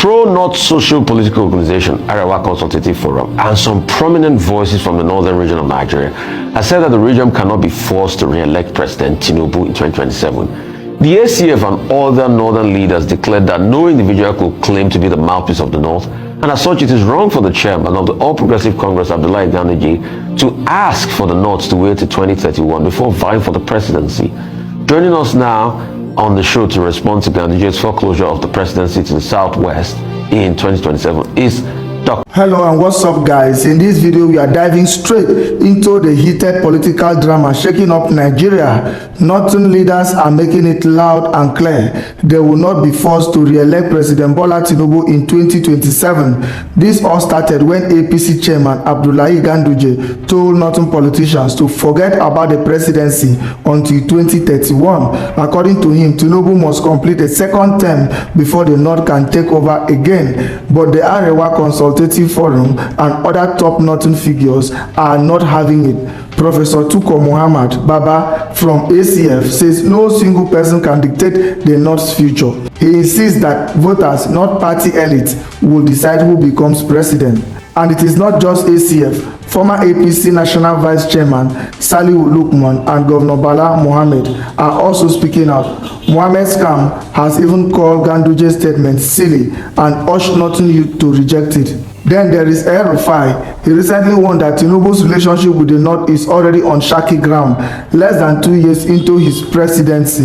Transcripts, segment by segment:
pro-North social-political organization, Arewa Consultative Forum, and some prominent voices from the northern region of Nigeria have said that the region cannot be forced to re-elect President Tinubu in 2027. The ACF and other northern leaders declared that no individual could claim to be the mouthpiece of the North, and as such it is wrong for the chairman of the All Progressive Congress, Abdullahi Gandu, to ask for the North to wait till 2031 before vying for the presidency. Joining us now on the show to respond to Gandu's foreclosure of the presidency to the Southwest in 2027 is Dr. Hello and what's up, guys? In this video we are diving straight into the heated political drama shaking up Nigeria. Northern leaders are making it loud and clear they will not be forced to re-elect President Bola Tinubu in 2027. This all started when APC chairman Abdullahi Gandu told Northern politicians to forget about the presidency until 2031. According to him, Tinubu must complete a second term before the North can take over again. But the Arewa Consultative Forum and other top Northern figures are not having it. Professor Tuko Muhammad Baba from ACF says no single person can dictate the North's future. He insists that voters, not party elites, will decide who becomes president. And it is not just ACF. Former APC National Vice Chairman Salihu Lukman and Governor Bala Mohammed are also speaking out. Mohammed's camp has even called Gandu's statement silly and urged Northern youth to reject it. Then there is Rufai. He recently warned that Tinubu's relationship with the North is already on shaky ground, less than 2 years into his presidency.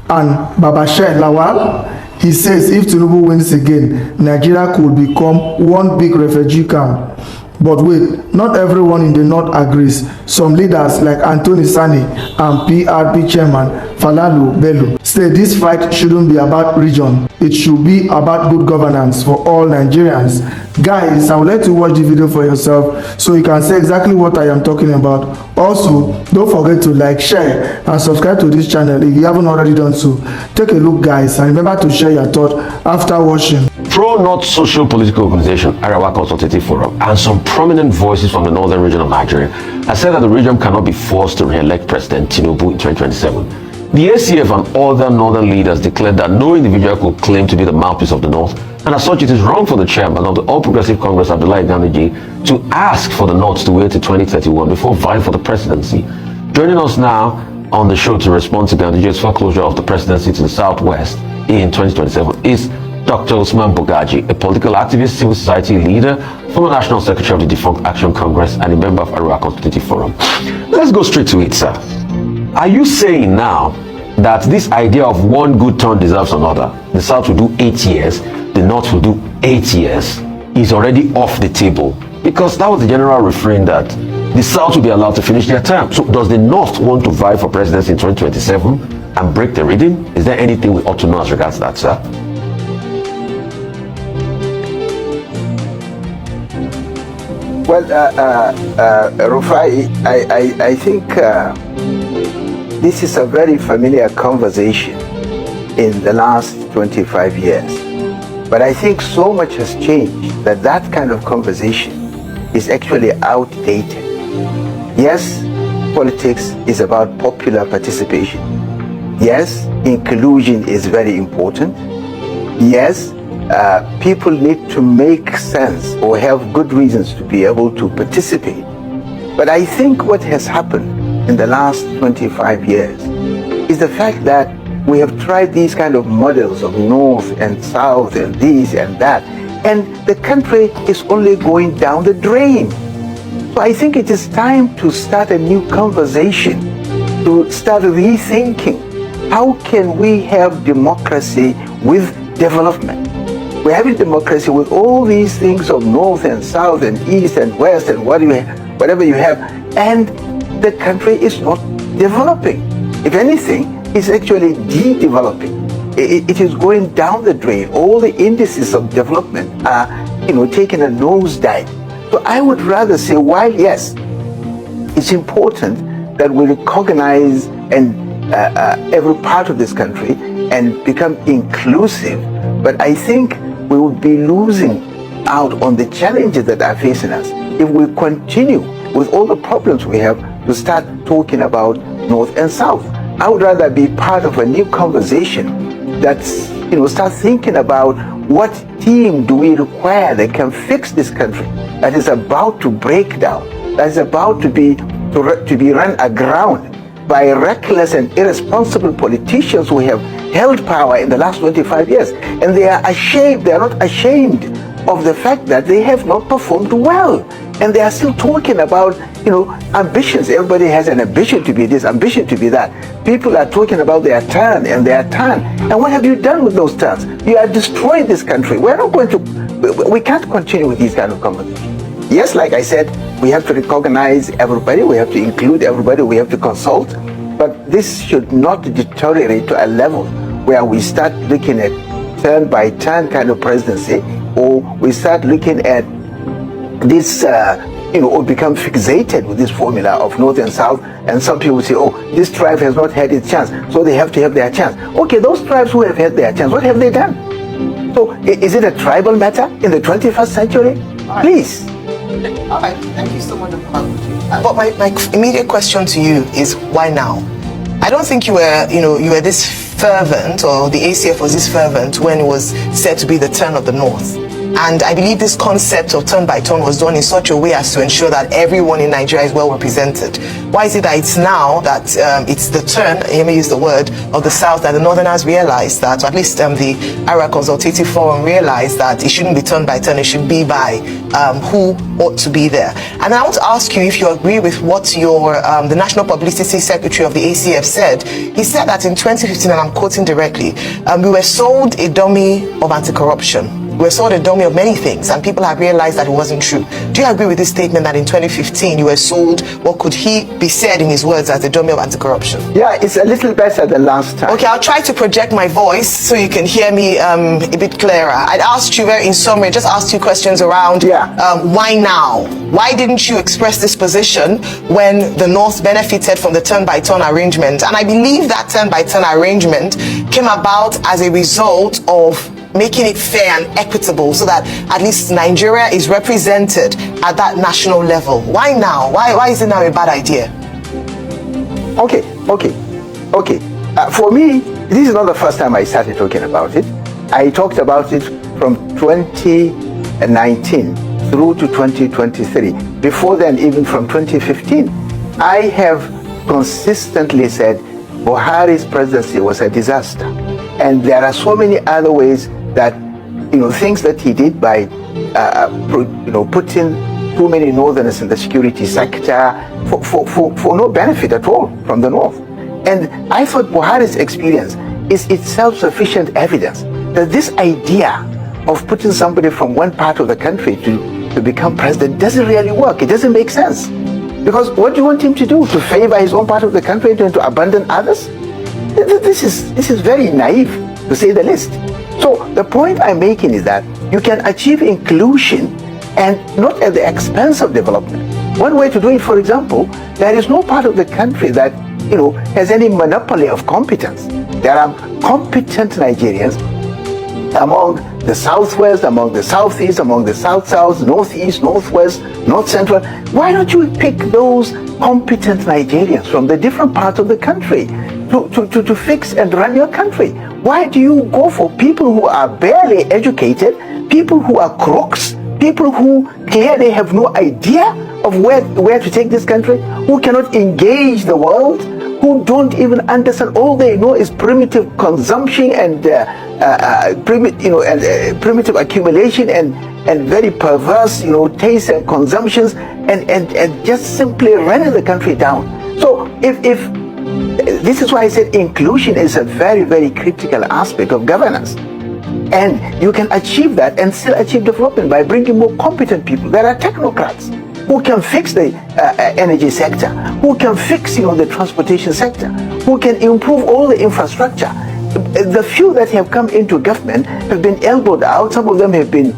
And Babashir Lawal, he says if Tinubu wins again, Nigeria could become one big refugee camp. But wait, not everyone in the North agrees. Some leaders like Anthony Sani and PRP chairman Falalu Bello say this fight shouldn't be about region. It should be about good governance for all Nigerians. Guys, I would like to watch the video for yourself so you can see exactly what I am talking about. Also, don't forget to like, share and subscribe to this channel if you haven't already done so. Take a look, guys, and remember to share your thoughts after watching. Pro-North social-political organization, Arewa Consultative Forum, and some prominent voices from the northern region of Nigeria have said that the region cannot be forced to re-elect President Tinubu in 2027. The ACF and other northern leaders declared that no individual could claim to be the mouthpiece of the North, and as such it is wrong for the chairman of the All Progressive Congress, Abdullahi Gandu, to ask for the North to wait till 2031 before vying for the presidency. Joining us now on the show to respond to Gandu's foreclosure of the presidency to the Southwest in 2027 is Dr. Usman Bogaji, a political activist, civil society leader, former National Secretary of the Defunct Action Congress, and a member of Arewa Consultative Forum. Let's go straight to it, sir. Are you saying now that this idea of one good turn deserves another, the South will do 8 years, the North will do 8 years, is already off the table? Because that was the general refrain that the South will be allowed to finish their term. So does the North want to vie for presidency in 2027 and break the reading? Is there anything we ought to know as regards that, sir? Well, Rufai, I think this is a very familiar conversation in the last 25 years. But I think so much has changed that that kind of conversation is actually outdated. Yes, politics is about popular participation. Yes, inclusion is very important. Yes, people need to make sense or have good reasons to be able to participate. But I think what has happened in the last 25 years is the fact that we have tried these kind of models of North and South and this and that, and the country is only going down the drain. So I think it is time to start a new conversation, to start rethinking. How can we have democracy with development? We're having democracy with all these things of North and South and East and West and whatever you have, and the country is not developing. If anything, it's actually de-developing. It is going down the drain. All the indices of development are, taking a nosedive. So I would rather say, while yes, it's important that we recognize and every part of this country and become inclusive, but I think we would be losing out on the challenges that are facing us if we continue with all the problems we have to start talking about North and South. I would rather be part of a new conversation that's start thinking about what team do we require that can fix this country that is about to break down, that is about to be run aground by reckless and irresponsible politicians who have held power in the last 25 years. And they are not ashamed of the fact that they have not performed well. And they are still talking about, ambitions. Everybody has an ambition to be this, ambition to be that. People are talking about their turn and their turn. And what have you done with those turns? You are destroying this country. We can't continue with these kind of conversations. Yes, like I said, we have to recognize everybody, we have to include everybody, we have to consult. But this should not deteriorate to a level where we start looking at turn by turn kind of presidency, or we start looking at this, or become fixated with this formula of North and South. And some people say, oh, this tribe has not had its chance, so they have to have their chance. Okay, those tribes who have had their chance, what have they done? So is it a tribal matter in the 21st century? Right. Please. All right, thank you so much. But my immediate question to you is, why now? I don't think you were this fervent, or the ACF was this fervent when it was said to be the turn of the North. And I believe this concept of turn by turn was done in such a way as to ensure that everyone in Nigeria is well represented. Why is it that it's now that it's the turn, let me use the word, of the South, that the Northerners realized that, or at least the Arewa Consultative Forum realized that it shouldn't be turn by turn, it should be by who ought to be there? And I want to ask you if you agree with what the National Publicity Secretary of the ACF said. He said that in 2015, and I'm quoting directly, we were sold a dummy of anti-corruption. We were sold a dummy of many things, and people have realized that it wasn't true. Do you agree with this statement that in 2015 you were sold, what could he be said in his words, as a dummy of anti-corruption? Yeah, it's a little better than last time. Okay, I'll try to project my voice so you can hear me a bit clearer. I'd asked you in summary, just asked you questions around why now? Why didn't you express this position when the North benefited from the turn-by-turn arrangement? And I believe that turn-by-turn arrangement came about as a result of making it fair and equitable, so that at least Nigeria is represented at that national level. Why now? Why is it now a bad idea? Okay. For me, this is not the first time I started talking about it. I talked about it from 2019 through to 2023. Before then, even from 2015, I have consistently said Buhari's presidency was a disaster. And there are so many other ways that, things that he did by, putting too many Northerners in the security sector for no benefit at all from the North. And I thought Buhari's experience is itself sufficient evidence that this idea of putting somebody from one part of the country to become president doesn't really work. It doesn't make sense. Because what do you want him to do? To favor his own part of the country and to abandon others? This is very naive, to say the least. So the point I'm making is that you can achieve inclusion and not at the expense of development. One way to do it, for example, there is no part of the country that has any monopoly of competence. There are competent Nigerians among the Southwest, among the Southeast, among the South-South, Northeast, Northwest, North Central. Why don't you pick those competent Nigerians from the different parts of the country to fix and run your country? Why do you go for people who are barely educated, people who are crooks, people who clearly have no idea of where to take this country, who cannot engage the world, who don't even understand? All they know is primitive consumption and primitive accumulation and very perverse tastes and consumptions, and just simply running the country down. So if this is why I said inclusion is a very, very critical aspect of governance. And you can achieve that and still achieve development by bringing more competent people. There are technocrats who can fix the energy sector, who can fix the transportation sector, who can improve all the infrastructure. The few that have come into government have been elbowed out. Some of them have been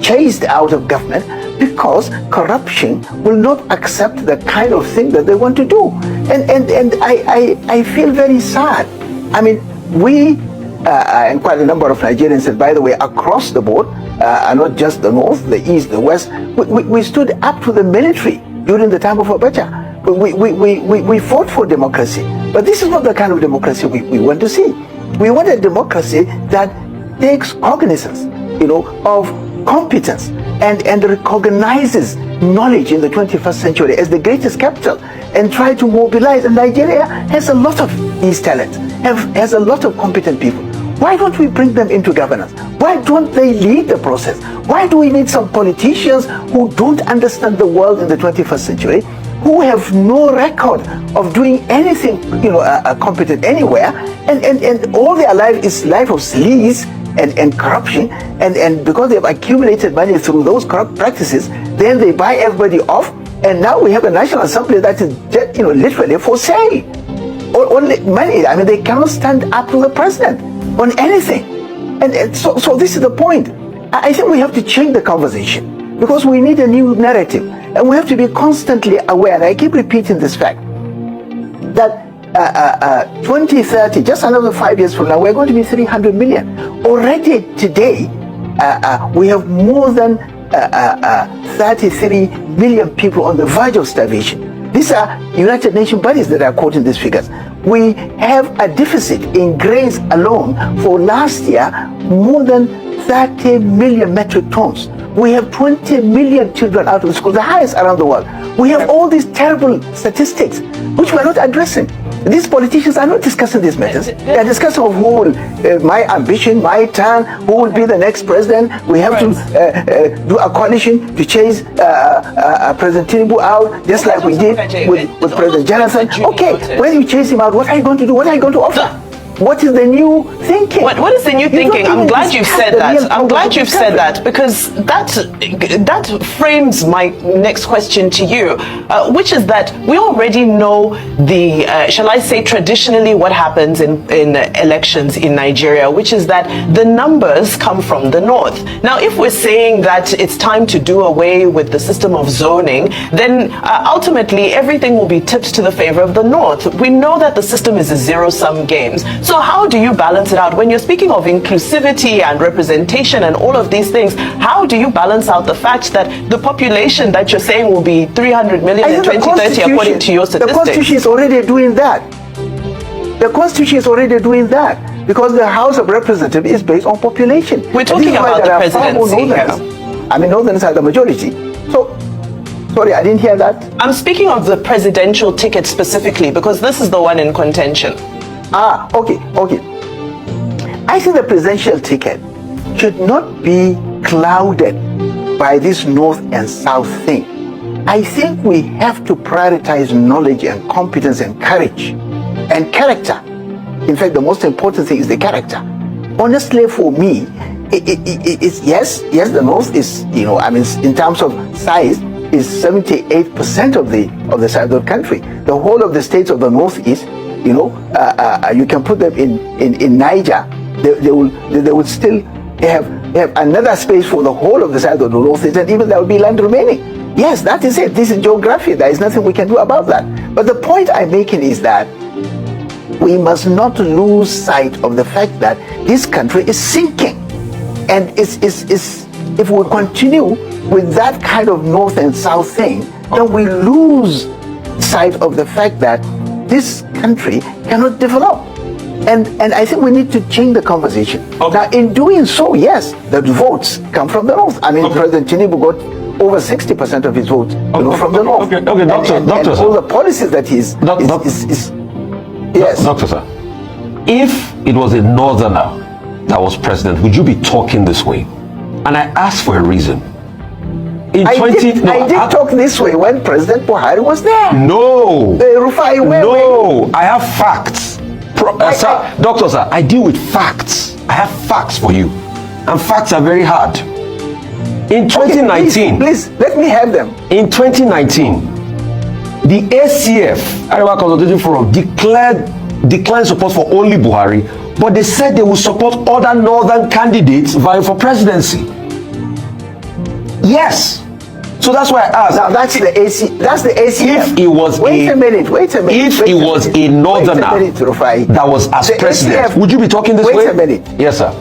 chased out of government because corruption will not accept the kind of thing that they want to do. And I feel very sad. I mean, we and quite a number of Nigerians, and by the way, across the board, and not just the North, the East, the West, we stood up to the military during the time of Abacha. We fought for democracy, but this is not the kind of democracy we want to see. We want a democracy that takes cognizance, of competence and recognizes knowledge in the 21st century as the greatest capital and try to mobilize. And Nigeria has a lot of these talents, has a lot of competent people. Why don't we bring them into governance? Why don't they lead the process? Why do we need some politicians who don't understand the world in the 21st century, who have no record of doing anything, competent anywhere, and all their life is life of sleaze and corruption, and because they've accumulated money through those corrupt practices, then they buy everybody off, and now we have a National Assembly that is, literally for sale. Only money. I mean, they cannot stand up to the president on anything, and so this is the point. I think we have to change the conversation because we need a new narrative, and we have to be constantly aware. And I keep repeating this fact that 2030, just another 5 years from now, we're going to be 300 million. Already today, we have more than 33 million people on the verge of starvation. These are United Nations bodies that are quoting these figures. We have a deficit in grains alone for last year, more than 30 million metric tons. We have 20 million children out of school, the highest around the world. We have all these terrible statistics, which we're not addressing. These politicians are not discussing these matters. They are discussing of who will, my ambition, my turn, who will be the next president. We have to do a coalition to chase President Tinubu out, just like we did with President Jonathan. Okay, when you chase him out, what are you going to do? What are you going to offer? What is the new thinking? What is the new thinking? I'm glad you've said that. I'm glad you've said that, because that frames my next question to you, which is that we already know the, shall I say, traditionally what happens in elections in Nigeria, which is that the numbers come from the north. Now, if we're saying that it's time to do away with the system of zoning, then ultimately everything will be tipped to the favor of the north. We know that the system is a zero-sum game. So how do you balance it out? When you're speaking of inclusivity and representation and all of these things, how do you balance out the fact that the population that you're saying will be 300 million in 2030 according to your statistics? The Constitution is already doing that. The Constitution is already doing that because the House of Representatives is based on population. We're talking about the presidency here. I mean, northerners are the majority. So, sorry, I didn't hear that. I'm speaking of the presidential ticket specifically because this is the one in contention. Okay. I think the presidential ticket should not be clouded by this north and south thing. I think we have to prioritize knowledge and competence and courage and character. In fact, the most important thing is the character. Honestly, for me, it's yes, the north is, in terms of size, is 78% of the size of the country. The whole of the states of the northeast, you can put them in Niger. They will still have another space for the whole of the side of the northeast, and even there will be land remaining. Yes, that is it. This is geography. There is nothing we can do about that. But the point I'm making is that we must not lose sight of the fact that this country is sinking, and if we continue with that kind of north and south thing, then we lose sight of the fact that this country cannot develop. And I think we need to change the conversation. Okay. Now, in doing so, yes, the votes come from the north. I mean, President Tinubu got over 60% of his votes from the north. Okay, doctor, and all the policies that he's... Yes. Doctor, sir, if it was a northerner that was president, would you be talking this way? And I asked for a reason. I did talk this way when President Buhari was there. No. Rufai, I have facts. Doctor, sir, I deal with facts. I have facts for you. And facts are very hard. In 2019... Please, let me have them. In 2019, the ACF, Arewa Consultative Forum, declined support for only Buhari, but they said they will support other northern candidates vying for presidency. Yes. So that's why I asked. Now that's the ACF. If it was wait a minute. If it was a northerner that was as president, ACF, would you be talking this way? Wait a minute. Yes, sir.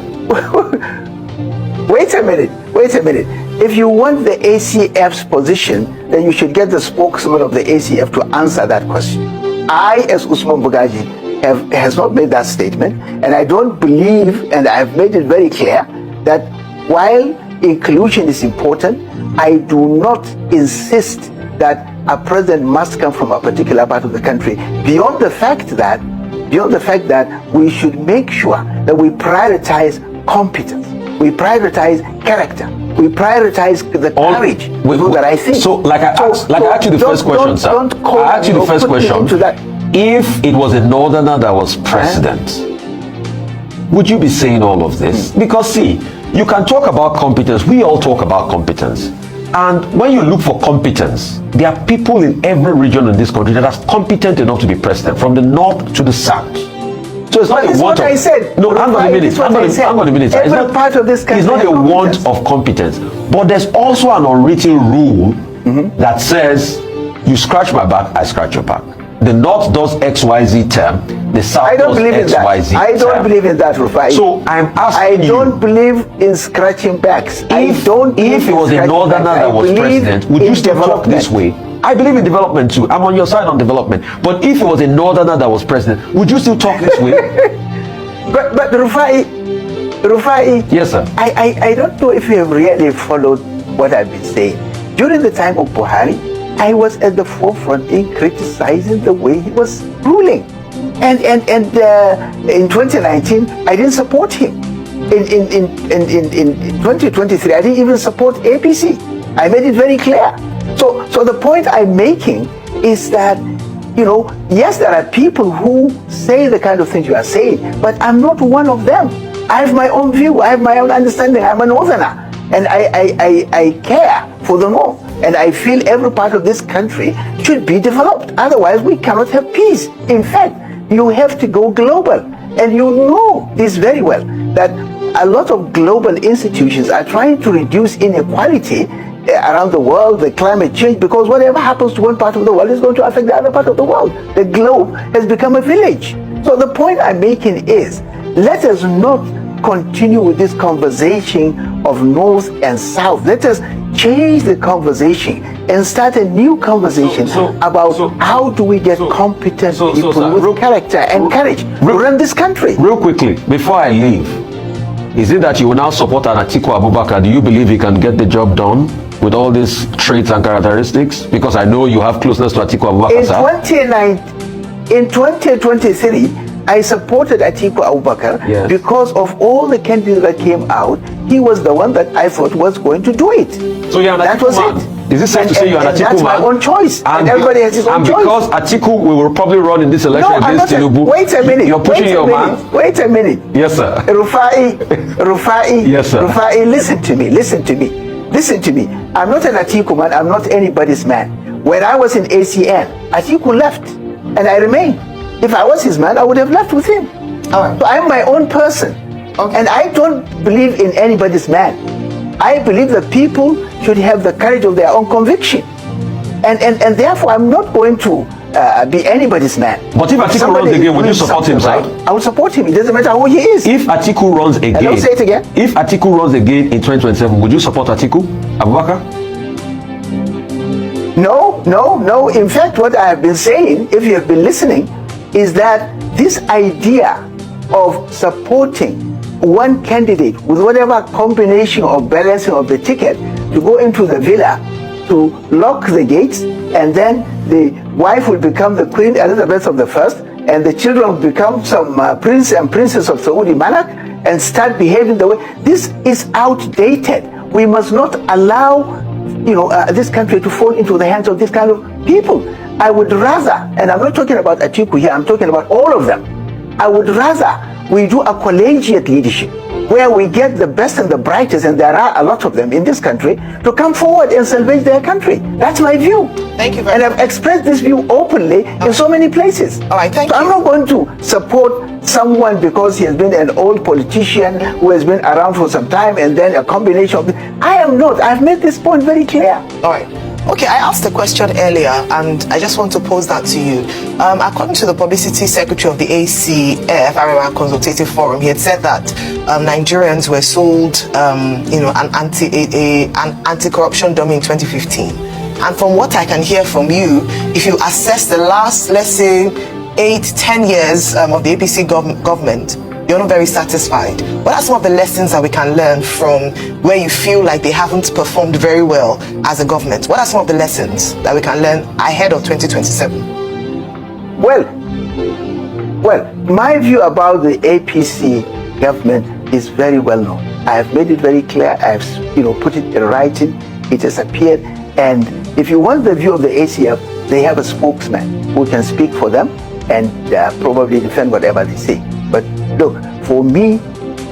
Wait a minute. If you want the ACF's position, then you should get the spokesman of the ACF to answer that question. I, as Usman Bugaji, has not made that statement, and I don't believe, and I've made it very clear, that while inclusion is important, I do not insist that a president must come from a particular part of the country, beyond the fact that we should make sure that we prioritize competence, we prioritize character, we prioritize the courage that I think. So, I asked you the first question, sir. I asked you the first question. If it was a northerner that was president, would you be saying all of this? Because see, you can talk about competence. We all talk about competence. And when you look for competence, there are people in every region in this country that are competent enough to be president, from the north to the south. So it's not a want of... I said. No, hang on a minute. Every part of this country it's not a want of competence. But there's also an unwritten rule that says, you scratch my back, I scratch your back. The North does XYZ term, the South does XYZ term. I don't believe in that, Rufai. So I'm asking you... I don't believe in scratching backs. If it was a northerner that was president, would you still talk this way? I believe in development too. I'm on your side on development. But if it was a northerner that was president, would you still talk this way? But Rufai... Yes, sir. I don't know if you have really followed what I've been saying. During the time of Buhari, I was at the forefront in criticizing the way he was ruling, and in 2019 I didn't support him. In 2023 I didn't even support APC. I made it very clear. So the point I'm making is that, yes, there are people who say the kind of things you are saying, but I'm not one of them. I have my own view. I have my own understanding. I'm a northerner, and I care for the North. And I feel every part of this country should be developed. Otherwise, we cannot have peace. In fact, you have to go global. And you know this very well, that a lot of global institutions are trying to reduce inequality around the world, the climate change, because whatever happens to one part of the world is going to affect the other part of the world. The globe has become a village. So the point I'm making is, let us not continue with this conversation of North and South. Let us change the conversation and start a new conversation about how do we get competent people with character and courage to run this country. Real quickly, before I leave, is it that you will now support an Atiku Abubakar? Do you believe he can get the job done with all these traits and characteristics? Because I know you have closeness to Atiku Abubakar, in 2023, I supported Atiku Abubakar because of all the candidates that came out. He was the one that I thought was going to do it. So you're an Atiku man. Is it safe to say you're an Atiku man? That's my own choice. And everybody has his own choice. And because Atiku will probably run in this election against Tinubu. Wait a minute. You're pushing your man. Wait a minute. Yes, sir. Rufai. Yes, sir. Rufai, listen to me. I'm not an Atiku man. I'm not anybody's man. When I was in ACN, Atiku left, and I remained. If I was his man, I would have left with him. Right. So I'm my own person. Okay. And I don't believe in anybody's man. I believe that people should have the courage of their own conviction. And therefore, I'm not going to be anybody's man. But if Atiku runs again, would you support him, sir? I would support him. It doesn't matter who he is. If Atiku runs again... Hello, say it again. If Atiku runs again in 2027, would you support Atiku Abubakar? No. In fact, what I have been saying, if you have been listening, is that this idea of supporting one candidate with whatever combination or balancing of the ticket to go into the villa, to lock the gates, and then the wife will become the Queen Elizabeth of the First, and the children will become some prince and princess of Saudi monarch, and start behaving the way. This is outdated. We must not allow this country to fall into the hands of this kind of people. I would rather, and I'm not talking about Atiku here, I'm talking about all of them. I would rather we do a collegiate leadership where we get the best and the brightest, and there are a lot of them in this country, to come forward and salvage their country. That's my view. Thank you very much. And I've expressed this view openly in so many places. All right, thank you. I'm not going to support someone because he has been an old politician who has been around for some time, and then a combination of... I am not. I've made this point very clear. All right. Okay, I asked a question earlier, and I just want to pose that to you. According to the publicity secretary of the ACF, Arewa Consultative Forum, he had said that Nigerians were sold, an anti-corruption dummy in 2015. And from what I can hear from you, if you assess the last, let's say, 8-10 years of the APC government, you're not very satisfied. What are some of the lessons that we can learn from where you feel like they haven't performed very well as a government? What are some of the lessons that we can learn ahead of 2027? Well, my view about the APC government is very well known. I have made it very clear. I have, put it in writing. It has appeared. And if you want the view of the ACF, they have a spokesman who can speak for them and probably defend whatever they say. But look, for me,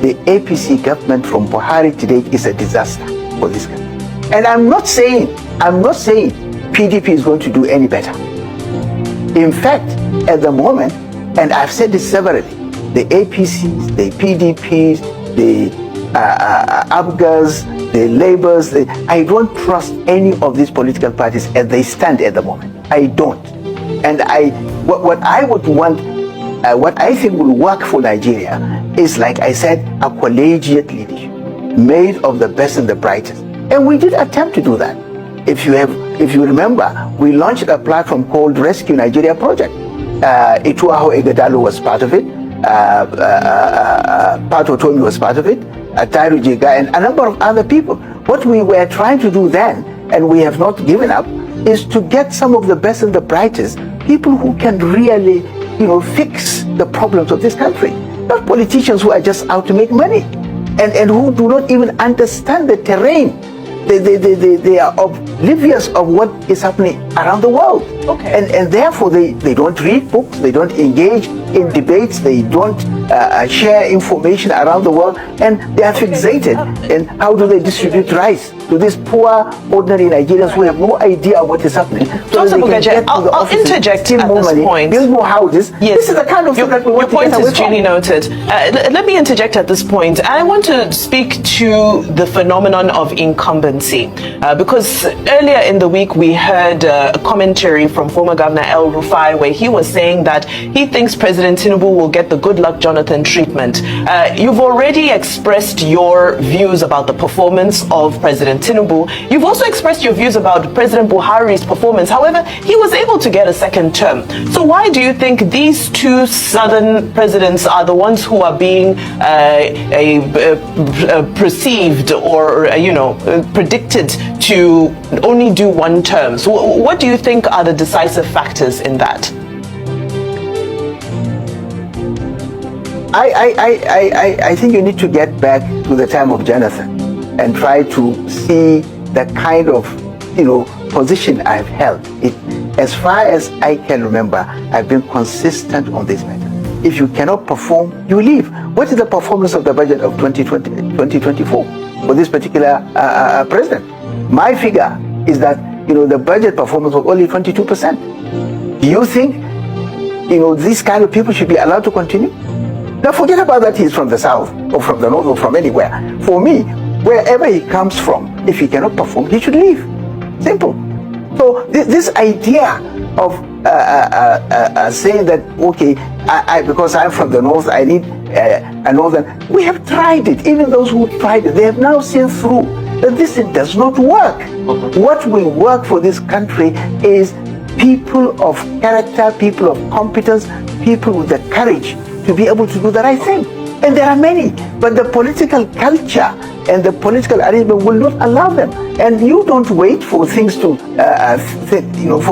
the APC government from Buhari to date is a disaster for this country. And I'm not saying PDP is going to do any better. In fact, at the moment, and I've said this severally, the APCs, the PDPs, the ABGAs, the Labours, I don't trust any of these political parties as they stand at the moment. I don't. And what I would want, what I think will work for Nigeria is, like I said, a collegiate leadership made of the best and the brightest. And we did attempt to do that. If you remember, we launched a platform called Rescue Nigeria Project. Ituaho Egadalo was part of it. Pato Tomi was part of it. Tairu Jega and a number of other people. What we were trying to do then, and we have not given up, is to get some of the best and the brightest people who can really, fix the problems of this country. Not politicians who are just out to make money and who do not even understand the terrain. They are oblivious of what is happening around the world. Okay. And therefore they don't read books, they don't engage in debates, they don't share information around the world, and they are fixated in how do they distribute rice to these poor, ordinary Nigerians who have no idea what is happening. So Dr. Bugaje, I'll interject at this money, point. build more houses. Yes. This is the kind of thing that we want to get away from. Your point is duly noted. Let me interject at this point. I want to speak to the phenomenon of incumbency, because earlier in the week we heard a commentary from former Governor El Rufai where he was saying that he thinks President Tinubu will get the good luck Jonathan treatment. You've already expressed your views about the performance of President Tinubu. You've also expressed your views about President Buhari's performance. However, he was able to get a second term. So why do you think these two southern presidents are the ones who are being perceived or predicted to only do one term? So what do you think are the decisive factors in that? I think you need to get back to the time of Jonathan and try to see the kind of position I've held. As far as I can remember, I've been consistent on this matter. If you cannot perform, you leave. What is the performance of the budget of 2024 for this particular president? My figure is that the budget performance was only 22%. Do you think these kind of people should be allowed to continue? Now forget about that he's from the south or from the north or from anywhere. For me, wherever he comes from, if he cannot perform, he should leave. Simple. So this idea of saying that, okay, because I'm from the north, I need a northern. We have tried it. Even those who tried it, they have now seen through that this does not work. Okay. What will work for this country is people of character, people of competence, people with the courage to be able to do the right thing. And there are many, but the political culture and the political arrangement will not allow them. And you don't wait for things to,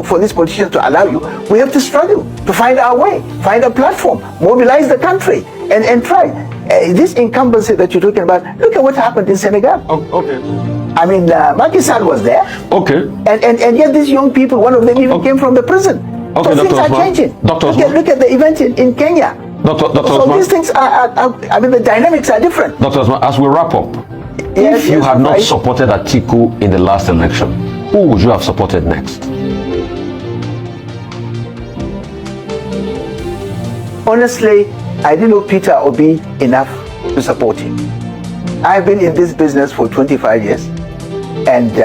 for these politicians to allow you. We have to struggle to find our way, find a platform, mobilize the country, and try. This incumbency that you're talking about, look at what happened in Senegal. Oh, okay. I mean, Macky Sall was there. Okay. And yet these young people, one of them even came from the prison. Okay, so things are changing. Look at the event in Kenya. Dr. So Osman, these things I mean, the dynamics are different. Dr. Osman, as we wrap up, if you had not supported Atiku in the last election, who would you have supported next? Honestly, I didn't know Peter Obi enough to support him. I've been in this business for 25 years, and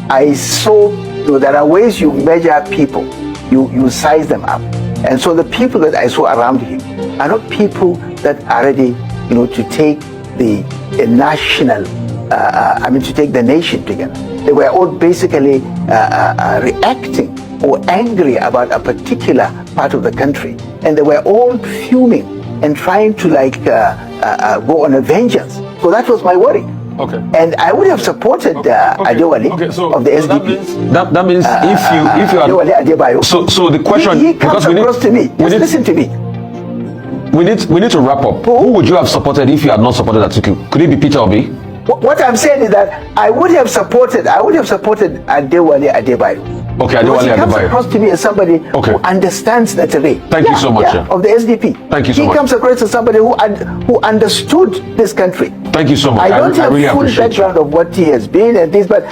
I saw there are ways you measure people, you size them up. And so the people that I saw around him are not people that are ready, to take the national, to take the nation together. They were all basically reacting or angry about a particular part of the country, and they were all fuming and trying to go on a vengeance. So that was my worry. Okay. And I would have supported Adewale of the SDP. That means if you are Adewale Adebayo. So the question, he comes across to me. Listen to me. We need to wrap up. Who would you have supported if you had not supported Atiku? Could it be Peter Obi? What I'm saying is that I would have supported Adewale Adebayo. Okay, Adewale Adebayo. He comes across to me as somebody who understands the terrain. Thank you so much. Of the SDP. Thank you so much. He comes across as somebody who understood this country. Thank you so much. I don't have really full background of what he has been and things, but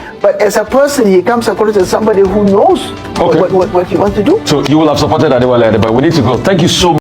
as a person, he comes across as somebody who knows what he wants to do. So you will have supported Adewale Adebayo. We need to go. Thank you so much.